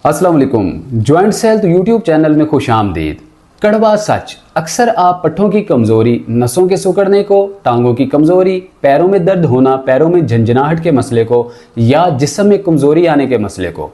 अस्सलाम वालेकुम। Joint health YouTube channel में खुश आमदीद। कड़वा सच, अक्सर आप पट्ठों की कमजोरी, नसों के सिकुड़ने को, टांगों की कमजोरी, पैरों में दर्द होना, पैरों में झंझनाहट के मसले को या जिस्म में कमजोरी आने के मसले को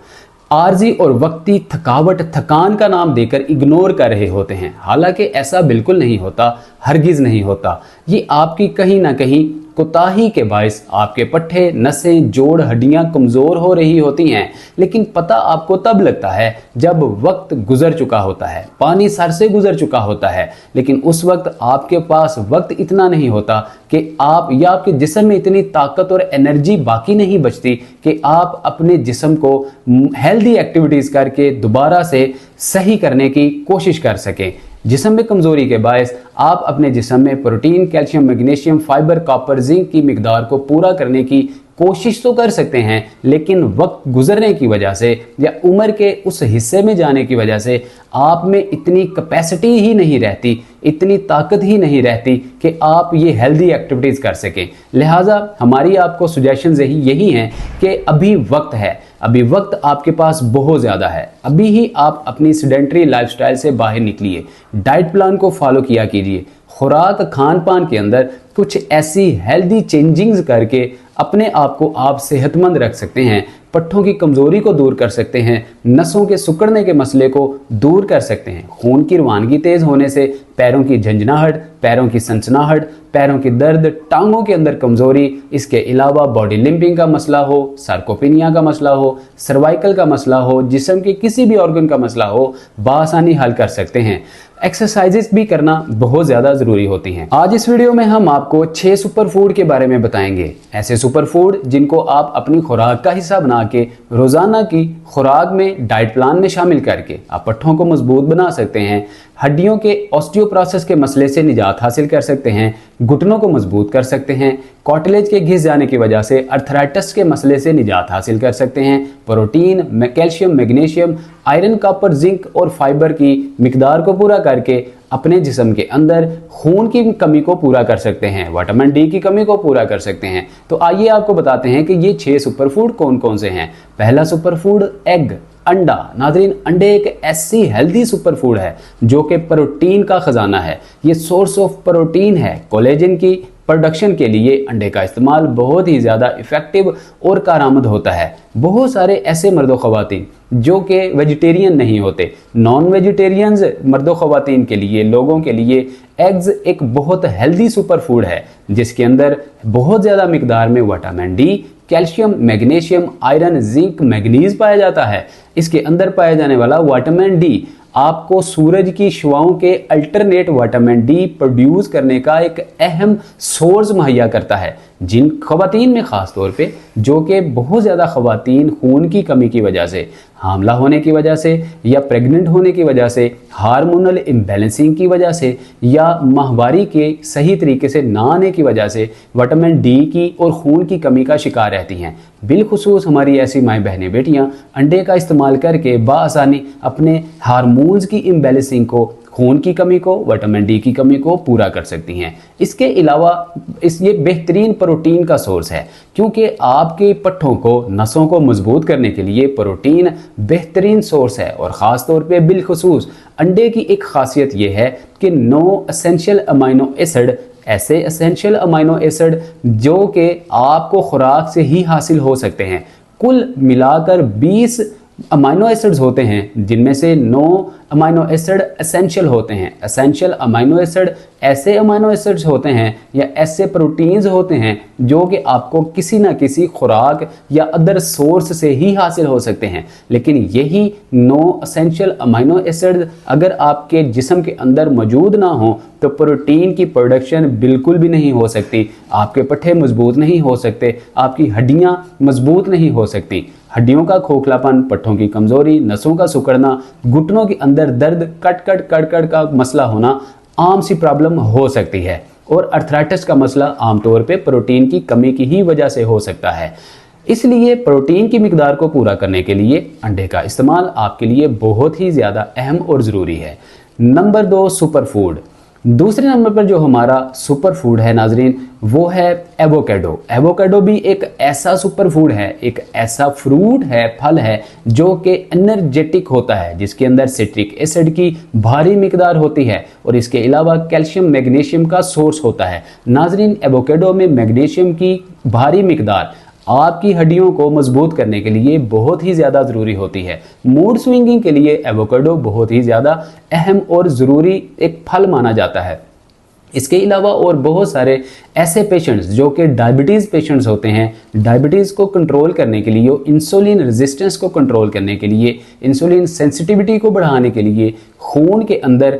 आर्जी और वक्ती थकावट, थकान का नाम देकर इग्नोर कर रहे होते हैं। हालांकि ऐसा बिल्कुल नहीं होता, हरगिज नहीं होता। ये आपकी कहीं ना कहीं कोताही के बायस आपके पट्ठे, नसें, जोड़, हड्डियां कमजोर हो रही होती हैं। लेकिन पता आपको तब लगता है जब वक्त गुजर चुका होता है, पानी सर से गुजर चुका होता है। लेकिन उस वक्त आपके पास वक्त इतना नहीं होता कि आप या आपके जिस्म में इतनी ताकत और एनर्जी बाकी नहीं बचती कि आप अपने जिस्म को हेल्दी एक्टिविटीज करके दोबारा से सही करने की कोशिश कर सकें। जिस्म में कमजोरी के बायस आप अपने जिस्म में protein, calcium, magnesium, fibre, copper, zinc की मिकदार को पूरा करने की कोशिश तो कर सकते हैं, लेकिन वक्त गुजरने की वजह से या उम्र के उस हिस्से में जाने की वजह से आप में इतनी कैपेसिटी ही नहीं रहती, इतनी ताकत ही नहीं रहती कि आप ये हेल्दी एक्टिविटीज कर सकें। लिहाजा हमारी आपको सजेशंस यही हैं कि अभी वक्त है, अभी वक्त आपके पास बहुत ज़्यादा है। अभी ही आप अपनी सेडेंटरी लाइफस्टाइल से बाहर निकलिए, डाइट प्लान को फॉलो किया कीजिए, खुराक खान पान के अंदर कुछ ऐसी हेल्दी चेंजिंग्स करके अपने आप को आप सेहतमंद रख सकते हैं, पट्ठों की कमजोरी को दूर कर सकते हैं, नसों के सिकुड़ने के मसले को दूर कर सकते हैं। खून की रवानगी तेज होने से पैरों की झंझनाहट, पैरों की सनसनाहट, पैरों की दर्द, टांगों के अंदर कमजोरी, इसके अलावा बॉडी लिम्पिंग का मसला हो, सार्कोपिनिया का मसला हो, सर्वाइकल का मसला हो, जिस्म के किसी भी ऑर्गन का मसला हो, बआसानी हल कर सकते हैं। एक्सरसाइजेस भी करना बहुत ज़्यादा ज़रूरी होती हैं। आज इस वीडियो में हम आपको 6 सुपर फूड के बारे में बताएंगे। ऐसे सुपर फूड जिनको आप अपनी खुराक का हिस्सा बना के रोज़ाना की खुराक में, डाइट प्लान में शामिल करके आप पट्ठों को मजबूत बना सकते हैं, हड्डियों के ऑस्टियोप्रोसिस के मसले से निजात हासिल कर सकते हैं, घुटनों को मजबूत कर सकते हैं, कॉटलेज के घिस जाने की वजह से अर्थराइटिस के मसले से निजात हासिल कर सकते हैं, protein, calcium, magnesium, iron, copper, zinc और फाइबर की मिकदार को पूरा करके अपने जिस्म के अंदर खून की कमी को पूरा कर सकते हैं, विटामिन डी की कमी को पूरा कर सकते हैं। तो आइए आपको बताते हैं कि ये 6 सुपर फूड कौन कौन से हैं। पहला सुपर फूड एग, अंडा। नाजरीन, अंडे एक ऐसी हेल्दी सुपर फूड है जो कि प्रोटीन का खजाना है। ये सोर्स ऑफ प्रोटीन है। कोलेजन की प्रोडक्शन के लिए अंडे का इस्तेमाल बहुत ही ज़्यादा इफेक्टिव और कारआमद होता है। बहुत सारे ऐसे मर्दो ख़वातीन जो कि वेजिटेरियन नहीं होते, नॉन वेजिटेरियंस मर्दो ख़वातीन के लिए, लोगों के लिए एग्स एक बहुत हेल्दी सुपर फूड है जिसके अंदर बहुत ज़्यादा मिकदार में vitamin D, calcium, magnesium, iron, zinc, manganese पाया जाता है। इसके अंदर पाया जाने वाला विटामिन डी आपको सूरज की शुआओं के अल्टरनेट विटामिन डी प्रोड्यूस करने का एक अहम सोर्स मुहैया करता है। जिन खवातीन में ख़ास तौर पे जो कि बहुत ज़्यादा खवातीन खून की कमी की वजह से, हामला होने की वजह से या प्रेग्नेंट होने की वजह से, हार्मोनल इम्बैलेंसिंग की वजह से या माहवारी के सही तरीके से ना आने की वजह से विटामिन डी की और खून की कमी का शिकार रहती हैं। बिलखुसूस हमारी ऐसी माएँ बहनें बेटियाँ अंडे का इस्तेमाल करके बआसानी अपने हार्मोन्स की इम्बैलेंसिंग को, खून की कमी को, विटामिन डी की कमी को पूरा कर सकती हैं। इसके अलावा ये बेहतरीन प्रोटीन का सोर्स है क्योंकि आपके पट्ठों को, नसों को मजबूत करने के लिए प्रोटीन बेहतरीन सोर्स है। और ख़ास तौर पे बिलखुसूस अंडे की एक खासियत ये है कि 9 एसेंशियल अमाइनो एसिड, ऐसे एसेंशियल अमाइनो एसिड जो कि आपको खुराक से ही हासिल हो सकते हैं। कुल मिलाकर 20 अमाइनो एसिड्स होते हैं जिनमें से 9 अमाइनो एसिड एसेंशियल होते हैं। एसेंशियल अमाइनो एसिड ऐसे अमाइनो एसिड्स होते हैं या ऐसे प्रोटीन्स होते हैं जो कि आपको किसी ना किसी खुराक या अदर सोर्स से ही हासिल हो सकते हैं। लेकिन यही 9 एसेंशियल अमाइनो एसिड अगर आपके जिस्म के अंदर मौजूद ना हो तो प्रोटीन की प्रोडक्शन बिल्कुल भी नहीं हो सकती, आपके पट्ठे मजबूत नहीं हो सकते, आपकी हड्डियां मजबूत नहीं हो सकती। हड्डियों का खोखलापन, पट्ठों की कमजोरी, नसों का सिकुड़ना, घुटनों के अंदर दर्द, कट का मसला होना आम सी प्रॉब्लम हो सकती है। और अर्थराइटिस का मसला आमतौर पे प्रोटीन की कमी की ही वजह से हो सकता है। इसलिए प्रोटीन की मिकदार को पूरा करने के लिए अंडे का इस्तेमाल आपके लिए बहुत ही ज़्यादा अहम और ज़रूरी है। Number 2 super food. दूसरे नंबर पर जो हमारा सुपर फूड है नाजरीन, वो है एवोकेडो। एवोकेडो भी एक ऐसा सुपर फूड है, एक ऐसा फ्रूट है, फल है जो कि एनर्जेटिक होता है, जिसके अंदर सिट्रिक एसिड की भारी मिकदार होती है और इसके अलावा कैल्शियम मैग्नीशियम का सोर्स होता है। नाजरीन, एवोकेडो में मैग्नीशियम की भारी मिकदार आपकी हड्डियों को मजबूत करने के लिए बहुत ही ज़्यादा ज़रूरी होती है। मूड स्विंगिंग के लिए एवोकेडो बहुत ही ज़्यादा अहम और ज़रूरी एक फल माना जाता है। इसके अलावा और बहुत सारे ऐसे पेशेंट्स जो कि डायबिटीज़ पेशेंट्स होते हैं, डायबिटीज़ को कंट्रोल करने के लिए, इंसुलिन रेजिस्टेंस को कंट्रोल करने के लिए, इंसुलिन सेंसिटिविटी को बढ़ाने के लिए, खून के अंदर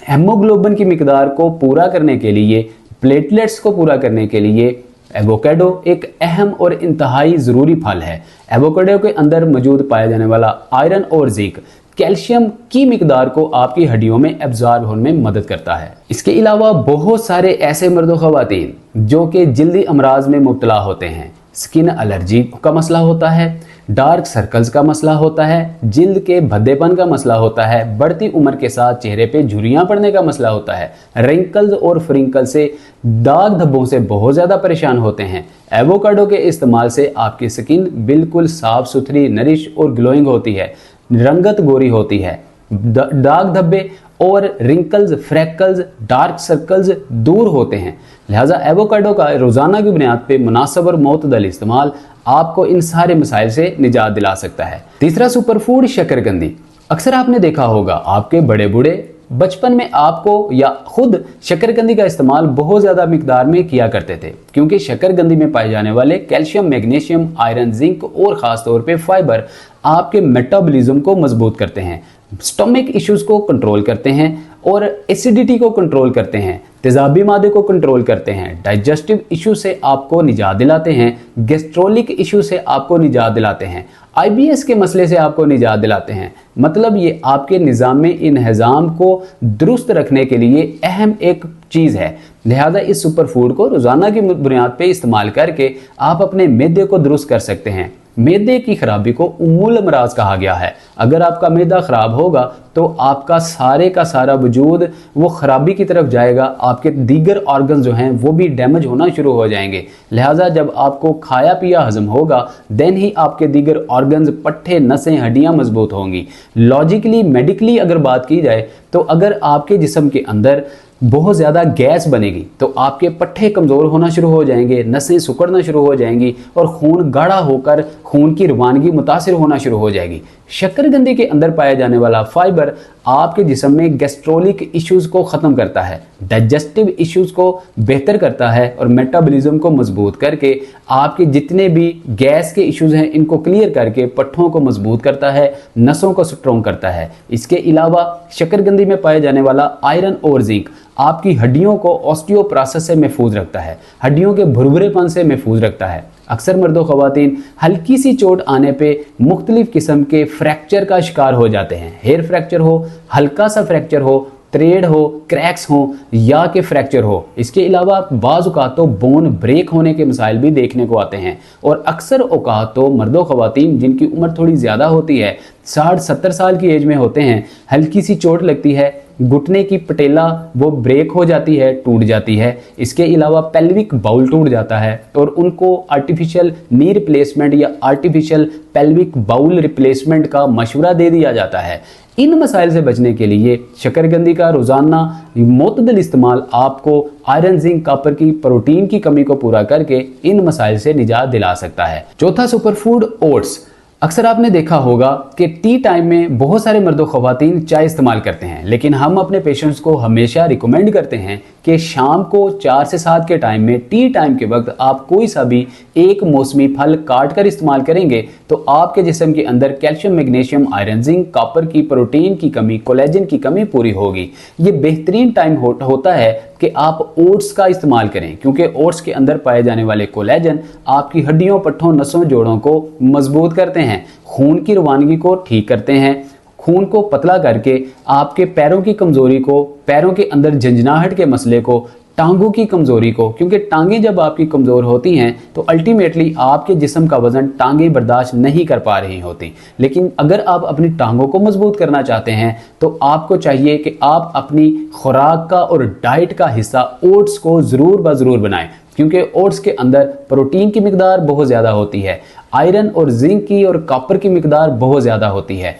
हेमोग्लोबिन की मिकदार को पूरा करने के लिए, प्लेटलेट्स को पूरा करने के लिए एवोकेडो एक अहम और इंतहाई ज़रूरी फल है। एवोकेडो के अंदर मौजूद पाया जाने वाला आयरन और जिंक कैल्शियम की मिकदार को आपकी हड्डियों में एब्जॉर्ब होने में मदद करता है। इसके अलावा बहुत सारे ऐसे मर्द व ख़वातीन जो कि जल्दी अमराज में मुब्तला होते हैं, स्किन एलर्जी का मसला होता है, डार्क सर्कल्स का मसला होता है, जिल्द के भद्देपन का मसला होता है, बढ़ती उम्र के साथ चेहरे पे झुर्रियां पड़ने का मसला होता है, रिंकल्स और फ्रिंकल से, दाग धब्बों से बहुत ज़्यादा परेशान होते हैं। एवोकाडो के इस्तेमाल से आपकी स्किन बिल्कुल साफ सुथरी, नरिश और ग्लोइंग होती है, रंगत गोरी होती है, दाग धब्बे और रिंकल्स, फ्रैकल्स, डार्क सर्कल्स दूर होते हैं। लिहाजा एवोकाडो का रोज़ाना की बुनियाद पे मुनासिब और मोतदल इस्तेमाल आपको इन सारे मसाइल से निजात दिला सकता है। तीसरा सुपर फूड शकरकंदी। अक्सर आपने देखा होगा आपके बड़े बूढ़े बचपन में आपको या खुद शकरकंदी का इस्तेमाल बहुत ज़्यादा मिकदार में किया करते थे, क्योंकि शकरकंदी में पाए जाने वाले कैल्शियम, मैग्नीशियम, आयरन, जिंक और ख़ास तौर पे फाइबर आपके मेटाबॉलिज्म को मजबूत करते हैं, स्टमक इश्यूज को कंट्रोल करते हैं और एसिडिटी को कंट्रोल करते हैं, तेजाबी मादे को कंट्रोल करते हैं, डाइजेस्टिव इशू से आपको निजात दिलाते हैं, गैस्ट्रोलिक इशू से आपको निजात दिलाते हैं, IBS के मसले से आपको निजात दिलाते हैं। मतलब ये आपके निज़ाम में इंहज़ाम को दुरुस्त रखने के लिए अहम एक चीज़ है। लिहाजा इस सुपर फूड को रोज़ाना की बुनियाद पे इस्तेमाल करके आप अपने मैदे को दुरुस्त कर सकते हैं। मैदे की खराबी को उम्मुल अमराज कहा गया है। अगर आपका मैदा खराब होगा तो आपका सारे का सारा वजूद वो खराबी की तरफ जाएगा, आपके दीगर ऑर्गन जो हैं वो भी डैमेज होना शुरू हो जाएंगे। लिहाजा जब आपको खाया पिया हजम होगा देन ही आपके दीगर ऑर्गन्स, पट्टे, नसें, हड्डियां मजबूत होंगी। लॉजिकली, मेडिकली अगर बात की जाए तो अगर आपके जिस्म के अंदर बहुत ज़्यादा गैस बनेगी तो आपके पट्टे कमज़ोर होना शुरू हो जाएंगे, नसें सिकुड़ना शुरू हो जाएंगी और खून गाढ़ा होकर खून की रवानगी मुतासिर होना शुरू हो जाएगी। शकरकंदी के अंदर पाया जाने वाला फाइबर आपके जिस्म में गैस्ट्रोलिक इश्यूज़ को ख़त्म करता है, डाइजेस्टिव इश्यूज़ को बेहतर करता है और मेटाबॉलिज्म को मजबूत करके आपके जितने भी गैस के इश्यूज़ हैं इनको क्लियर करके पट्ठों को मजबूत करता है, नसों को स्ट्रॉन्ग करता है। इसके अलावा शकरकंदी में पाया जाने वाला आयरन और जिंक आपकी हड्डियों को ऑस्टियोप्रोसिस से महफूज रखता है, हड्डियों के भुरभुरेपन से महफूज रखता है। अक्सर मर्दों ख़वातीन हल्की सी चोट आने पे मुख्तलिफ किस्म के फ्रैक्चर का शिकार हो जाते हैं। हेयर फ्रैक्चर हो, हल्का सा फ्रैक्चर हो, त्रेड हो, क्रैक्स हो या के फ्रैक्चर हो। इसके अलावा बाज़ औक़ात तो बोन ब्रेक होने के मसाइल भी देखने को आते हैं और अक्सर औक़ात तो मर्दों ख़वातीन जिनकी उम्र थोड़ी ज़्यादा होती है, 60-70 साल की एज में होते हैं, हल्की सी चोट लगती है, घुटने की पटेला वो ब्रेक हो जाती है, टूट जाती है। इसके अलावा पेल्विक बाउल टूट जाता है और उनको आर्टिफिशियल नी रिप्लेसमेंट या आर्टिफिशियल पेल्विक बाउल रिप्लेसमेंट का मशवरा दे दिया जाता है। इन मसाइल से बचने के लिए शकरकंदी का रोज़ाना मोतदल इस्तेमाल आपको आयरन, जिंक, कॉपर की, प्रोटीन की कमी को पूरा करके इन मसाइल से निजात दिला सकता है। चौथा सुपर फूड ओट्स। अक्सर आपने देखा होगा कि टी टाइम में बहुत सारे मर्दों ख़वातीन चाय इस्तेमाल करते हैं, लेकिन हम अपने पेशेंट्स को हमेशा रिकमेंड करते हैं कि शाम को 4 से 7 के टाइम में, टी टाइम के वक्त आप कोई सा भी एक मौसमी फल काट कर इस्तेमाल करेंगे तो आपके जिस्म के अंदर calcium, magnesium, iron, zinc, copper की, प्रोटीन की कमी, कोलेजन की कमी पूरी होगी। ये बेहतरीन टाइम होता है कि आप ओट्स का इस्तेमाल करें, क्योंकि ओट्स के अंदर पाए जाने वाले कोलेजन आपकी हड्डियों, पट्ठों, नसों, जोड़ों को मजबूत करते हैं, खून की रवानगी को ठीक करते हैं, खून को पतला करके आपके पैरों की कमज़ोरी को, पैरों के अंदर झंझनाहट के मसले को टांगों की कमजोरी को, क्योंकि टांगें जब आपकी कमजोर होती हैं तो अल्टीमेटली आपके जिस्म का वजन टांगें बर्दाश्त नहीं कर पा रही होती। लेकिन अगर आप अपनी टांगों को मजबूत करना चाहते हैं तो आपको चाहिए कि आप अपनी खुराक का और डाइट का हिस्सा ओट्स को जरूर ब जरूर बनाएं, क्योंकि ओट्स के अंदर प्रोटीन की मिकदार बहुत ज़्यादा होती है, आयरन और जिंक की और कॉपर की मिकदार बहुत ज़्यादा होती है।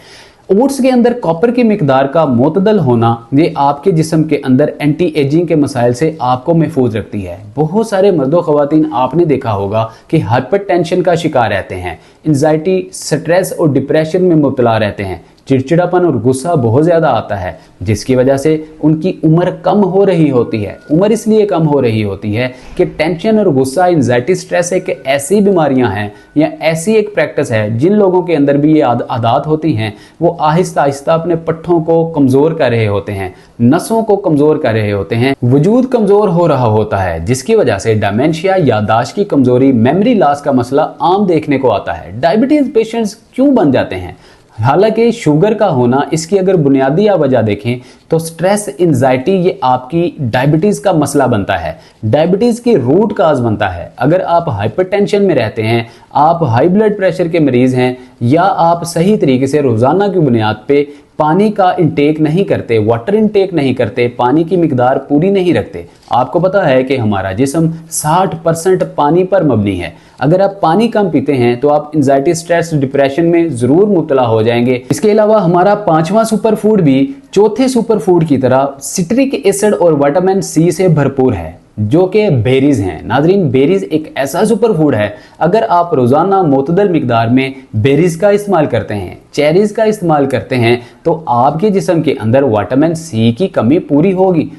ओट्स के अंदर कॉपर की मिकदार का मुतदल होना ये आपके जिस्म के अंदर एंटी एजिंग के मसाइल से आपको महफूज रखती है। बहुत सारे मर्दों ख़वातीन आपने देखा होगा कि हाइपरटेंशन का शिकार रहते हैं, एंजाइटी, स्ट्रेस और डिप्रेशन में मुब्तला रहते हैं, चिड़चिड़ापन और गुस्सा बहुत ज़्यादा आता है, जिसकी वजह से उनकी उम्र कम हो रही होती है। उम्र इसलिए कम हो रही होती है कि टेंशन और गुस्सा, एंजाइटी, स्ट्रेस एक ऐसी बीमारियां हैं या ऐसी एक प्रैक्टिस है जिन लोगों के अंदर भी ये आदत होती हैं, वो आहिस्ता आहिस्ता अपने पट्ठों को कमज़ोर कर रहे होते हैं, नसों को कमज़ोर कर रहे होते हैं, वजूद कमज़ोर हो रहा होता है, जिसकी वजह से डायमेंशिया, याददाश्त की कमज़ोरी, मेमोरी लॉस का मसला आम देखने को आता है। डायबिटीज़ पेशेंट्स क्यों बन जाते हैं? हालांकि शुगर का होना, इसकी अगर बुनियादी वजह देखें तो स्ट्रेस, एंजाइटी, ये आपकी डायबिटीज़ का मसला बनता है, डायबिटीज़ की रूट काज बनता है। अगर आप हाइपरटेंशन में रहते हैं, आप हाई ब्लड प्रेशर के मरीज़ हैं, या आप सही तरीके से रोज़ाना की बुनियाद पे पानी का इंटेक नहीं करते, वाटर इंटेक नहीं करते, पानी की मिकदार पूरी नहीं रखते। आपको पता है कि हमारा जिस्म 60% पानी पर मबनी है। अगर आप पानी कम पीते हैं तो आप एंजाइटी, स्ट्रेस, डिप्रेशन में ज़रूर मुब्तला हो जाएंगे। इसके अलावा हमारा 5वां सुपर फूड भी चौथे सुपर फूड की तरह सिट्रिक एसिड और विटामिन सी से भरपूर है, जो कि बेरीज हैं। नाजरीन, बेरीज एक ऐसा सुपर फूड है, अगर आप रोज़ाना मुतदल मिकदार में बेरीज का इस्तेमाल करते हैं, चेरीज का इस्तेमाल करते हैं, तो आपके जिस्म के अंदर विटामिन सी की कमी पूरी होगी,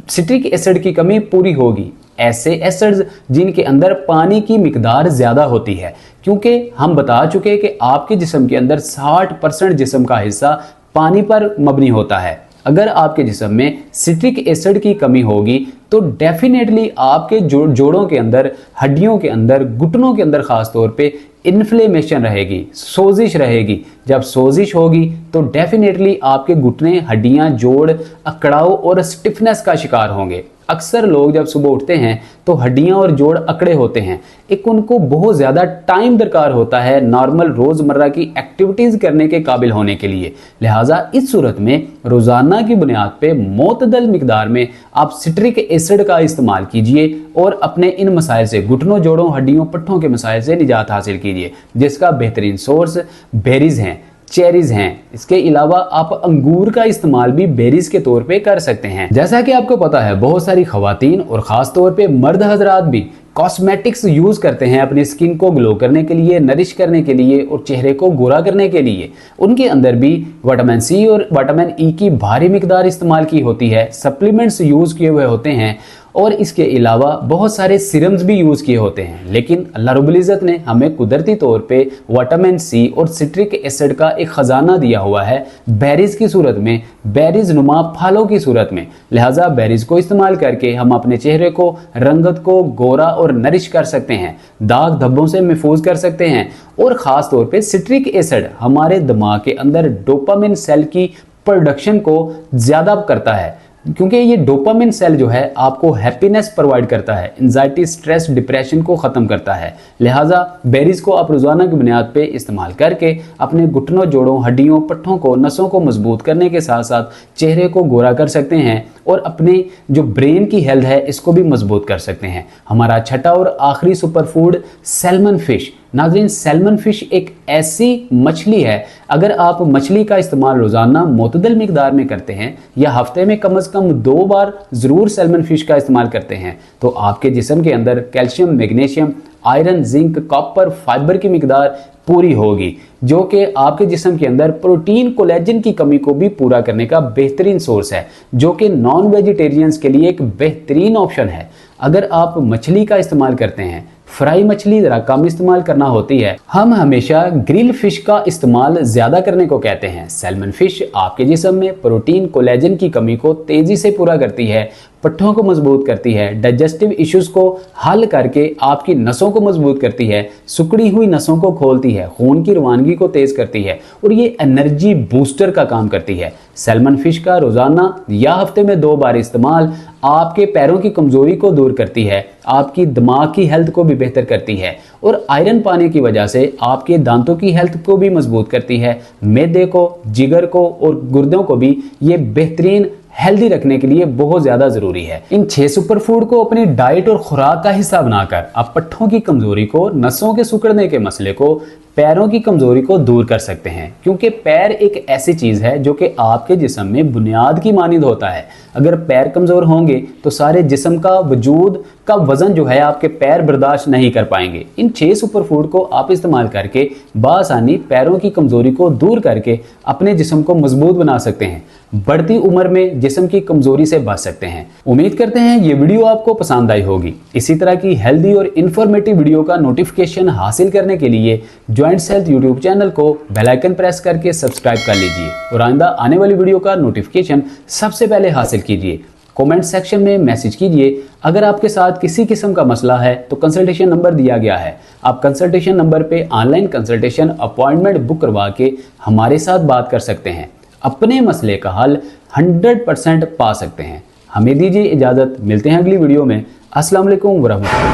सिट्रिक एसिड की कमी पूरी होगी। ऐसे एसिड्स जिनके अंदर पानी की मिकदार ज़्यादा होती है, क्योंकि हम बता चुके कि आपके जिस्म के अंदर 60% जिस्म का हिस्सा पानी पर मबनी होता है। अगर आपके जिस्म में सिट्रिक एसिड की कमी होगी तो डेफिनेटली आपके जोड़ों के अंदर, हड्डियों के अंदर, घुटनों के अंदर खास तौर पे इन्फ्लेमेशन रहेगी, सोजिश रहेगी। जब सोजिश होगी तो डेफिनेटली आपके घुटने, हड्डियां, जोड़ अकड़ाव और स्टिफनेस का शिकार होंगे। अक्सर लोग जब सुबह उठते हैं तो हड्डियां और जोड़ अकड़े होते हैं, एक उनको बहुत ज़्यादा टाइम दरकार होता है नॉर्मल रोज़मर्रा की एक्टिविटीज़ करने के काबिल होने के लिए। लिहाजा इस सूरत में रोज़ाना की बुनियाद पे मोतदल मिकदार में आप सिट्रिक एसिड का इस्तेमाल कीजिए और अपने इन मसाइल से, घुटनों, जोड़ों, हड्डियों, पट्ठों के मसाइल से निजात हासिल कीजिए, जिसका बेहतरीन सोर्स बेरीज हैं, चेरीज हैं। इसके अलावा आप अंगूर का इस्तेमाल भी बेरीज के तौर पे कर सकते हैं। जैसा कि आपको पता है, बहुत सारी खवातीन और ख़ास तौर पे मर्द हजरात भी कॉस्मेटिक्स यूज़ करते हैं अपनी स्किन को ग्लो करने के लिए, नरिश करने के लिए और चेहरे को गोरा करने के लिए। उनके अंदर भी विटामिन सी और विटामिन ई की भारी मिकदार इस्तेमाल की होती है, सप्लीमेंट्स यूज़ किए हुए होते हैं और इसके अलावा बहुत सारे सीरम्स भी यूज़ किए होते हैं। लेकिन अल्लाह रब्बुल इज़्ज़त ने हमें कुदरती तौर पे विटामिन सी और सिट्रिक एसिड का एक ख़जाना दिया हुआ है बेरीज की सूरत में, बेरीज नुमा फलों की सूरत में। लिहाजा बेरीज को इस्तेमाल करके हम अपने चेहरे को, रंगत को गोरा और नरिश कर सकते हैं, दाग धब्बों से महफूज कर सकते हैं। और ख़ास तौर पे सिट्रिक एसिड हमारे दिमाग के अंदर डोपामिन सेल की प्रोडक्शन को ज़्यादा करता है, क्योंकि ये डोपामिन सेल जो है आपको हैप्पीनेस प्रोवाइड करता है, एंजाइटी, स्ट्रेस, डिप्रेशन को ख़त्म करता है। लिहाजा बेरीज को आप रोज़ाना की बुनियाद पे इस्तेमाल करके अपने घुटनों, जोड़ों, हड्डियों, पट्ठों को, नसों को मजबूत करने के साथ साथ चेहरे को गोरा कर सकते हैं और अपनी जो ब्रेन की हेल्थ है इसको भी मजबूत कर सकते हैं। हमारा छठा और आखिरी सुपर फूड सैल्मन फिश। नाज़रीन, सैल्मन फिश एक ऐसी मछली है, अगर आप मछली का इस्तेमाल रोज़ाना मुतदल मिकदार में करते हैं या हफ्ते में कम से कम 2 बार ज़रूर सैल्मन फिश का इस्तेमाल करते हैं, तो आपके जिस्म के अंदर calcium, magnesium, iron, zinc, copper, fibre की मिकदार पूरी होगी, जो कि आपके जिस्म के अंदर प्रोटीन, कोलेजन की कमी को भी पूरा करने का बेहतरीन सोर्स है, जो कि नॉन वेजिटेरियंस के लिए एक बेहतरीन ऑप्शन है। अगर आप मछली का इस्तेमाल करते हैं, फ्राई मछली ज़रा कम इस्तेमाल करना होती है, हम हमेशा ग्रिल फिश का इस्तेमाल ज़्यादा करने को कहते हैं। सैल्मन फिश आपके जिस्म में प्रोटीन, कोलेजन की कमी को तेज़ी से पूरा करती है, पट्टों को मजबूत करती है, डाइजेस्टिव इश्यूज को हल करके आपकी नसों को मजबूत करती है, सिकुड़ी हुई नसों को खोलती है, खून की रवानगी को तेज करती है और ये एनर्जी बूस्टर का काम करती है। सैल्मन फिश का रोजाना या हफ्ते में 2 बार इस्तेमाल आपके पैरों की कमजोरी को दूर करती है, आपकी दिमाग की हेल्थ को भी बेहतर करती है और आयरन पाने की वजह से आपके दांतों की हेल्थ को भी मजबूत करती है। मैदे को, जिगर को और गुर्दों को भी ये बेहतरीन हेल्दी रखने के लिए बहुत ज्यादा जरूरी है। इन 6 सुपर फूड को अपनी डाइट और खुराक का हिस्सा बनाकर आप पट्ठों की कमजोरी को, नसों के सिकुड़ने के मसले को, पैरों की कमजोरी को दूर कर सकते हैं। क्योंकि पैर एक ऐसी चीज है जो कि आपके जिस्म में बुनियाद की मानिंद होता है। अगर पैर कमजोर होंगे तो सारे जिस्म का वजूद का वजन जो है आपके पैर बर्दाश्त नहीं कर पाएंगे। इन 6 सुपर फूड को आप इस्तेमाल करके बासानी पैरों की कमजोरी को दूर करके अपने जिस्म को मजबूत बना सकते हैं, बढ़ती उम्र में जिस्म की कमजोरी से बच सकते हैं। उम्मीद करते हैं ये वीडियो आपको पसंद आई होगी। इसी तरह की हेल्दी और इंफॉर्मेटिव वीडियो का नोटिफिकेशन हासिल करने के लिए जॉइंट्स हेल्थ यूट्यूब चैनल को बेल आइकन प्रेस करके सब्सक्राइब कर लीजिए और आइंदा आने वाली वीडियो का नोटिफिकेशन सबसे पहले हासिल कीजिए। कमेंट सेक्शन में मैसेज कीजिए। अगर आपके साथ किसी किस्म का मसला है तो कंसल्टेशन नंबर दिया गया है, आप कंसल्टेशन नंबर पे ऑनलाइन कंसल्टेशन अपॉइंटमेंट बुक करवा के हमारे साथ बात कर सकते हैं, अपने मसले का हल 100% पा सकते हैं। हमें दीजिए इजाजत, मिलते हैं अगली वीडियो में। अस्सलाम वालेकुम वरहमतुल्लाह।